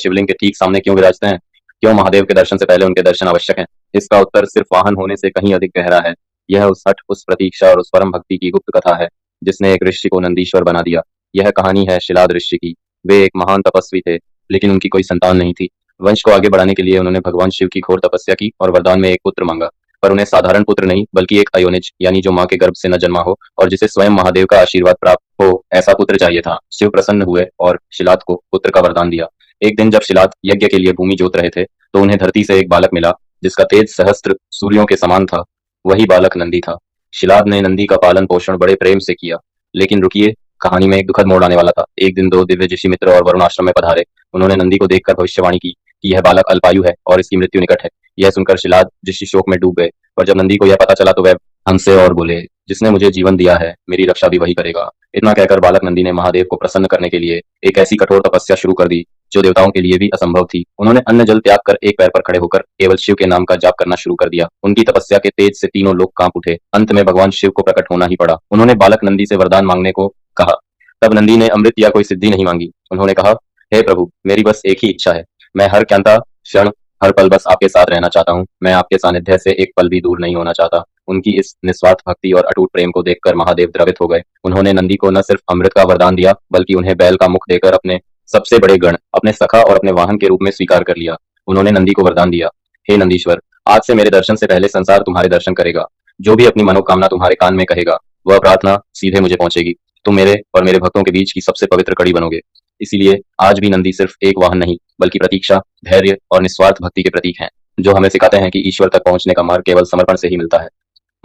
शिवलिंग के ठीक सामने क्यों विराजते हैं? क्यों महादेव के दर्शन से पहले उनके दर्शन आवश्यक हैं? इसका उत्तर सिर्फ वाहन होने से कहीं अधिक गहरा है। यह उस हठ, उस प्रतीक्षा और उस परम भक्ति की गुप्त कथा है जिसने एक ऋषि को नंदीश्वर बना दिया। यह कहानी है शिलाद ऋषि की। वे एक महान तपस्वी थे, लेकिन उनकी कोई संतान नहीं थी। वंश को आगे बढ़ाने के लिए उन्होंने भगवान शिव की घोर तपस्या की और वरदान में एक पुत्र मांगा। पर उन्हें साधारण पुत्र नहीं, बल्कि एक अयोनिज, यानी जो माँ के गर्भ से न जन्मा हो और जिसे स्वयं महादेव का आशीर्वाद प्राप्त हो, ऐसा पुत्र चाहिए था। शिव प्रसन्न हुए और शिलाद को पुत्र का वरदान दिया। एक दिन जब शिलाद यज्ञ के लिए भूमि जोत रहे थे, तो उन्हें धरती से एक बालक मिला जिसका तेज सहस्त्र सूर्यों के समान था। वही बालक नंदी था। शिलाद ने नंदी का पालन पोषण बड़े प्रेम से किया। लेकिन रुकिए, कहानी में एक दुखद मोड़ आने वाला था। एक दिन दो दिव्य ऋषि मित्र और वरुण आश्रम में पधारे। उन्होंने नंदी को देखकर भविष्यवाणी की कि यह बालक अल्पायु है और इसकी मृत्यु निकट है। यह सुनकर शिलाद ऋषि शोक में डूब गए। पर जब नंदी को यह पता चला तो वह हंसे और बोले, जिसने मुझे जीवन दिया है, मेरी रक्षा भी वही करेगा। इतना कहकर बालक नंदी ने महादेव को प्रसन्न करने के लिए एक ऐसी कठोर तपस्या शुरू कर दी जो देवताओं के लिए भी असंभव थी। उन्होंने अन्न जल त्याग कर एक पैर पर खड़े होकर केवल शिव के नाम का जाप करना शुरू कर दिया। उनकी तपस्या के तेज से तीनों लोग कांप उठे। अंत में भगवान शिव को प्रकट होना ही पड़ा। उन्होंने बालक नंदी से वरदान मांगने को कहा। तब नंदी ने अमृत या कोई सिद्धि नहीं मांगी। उन्होंने कहा, हे प्रभु, मेरी बस एक ही इच्छा है। मैं हर क्षणता क्षण हर पल बस आपके साथ रहना चाहता हूँ। मैं आपके सानिध्य से एक पल भी दूर नहीं होना चाहता। उनकी इस निस्वार्थ भक्ति और अटूट प्रेम को देखकर महादेव द्रवित हो गए। उन्होंने नंदी को न सिर्फ अमृत का वरदान दिया, बल्कि उन्हें बैल का मुख देकर अपने सबसे बड़े गण, अपने सखा और अपने वाहन के रूप में स्वीकार कर लिया। उन्होंने नंदी को वरदान दिया, हे नंदीश्वर, आज से मेरे दर्शन से पहले संसार तुम्हारे दर्शन करेगा। जो भी अपनी मनोकामना तुम्हारे कान में कहेगा, वह प्रार्थना सीधे मुझे पहुंचेगी। तुम मेरे और मेरे भक्तों के बीच की सबसे पवित्र कड़ी बनोगे। इसीलिए आज भी नंदी सिर्फ एक वाहन नहीं, बल्कि प्रतीक्षा, धैर्य और निस्वार्थ भक्ति के प्रतीक हैं, जो हमें सिखाते हैं कि ईश्वर तक पहुंचने का मार्ग केवल समर्पण से ही मिलता है।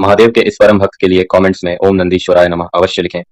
महादेव के इस परम भक्त के लिए कमेंट्स में ओम नंदीश्वराय नमः अवश्य लिखें।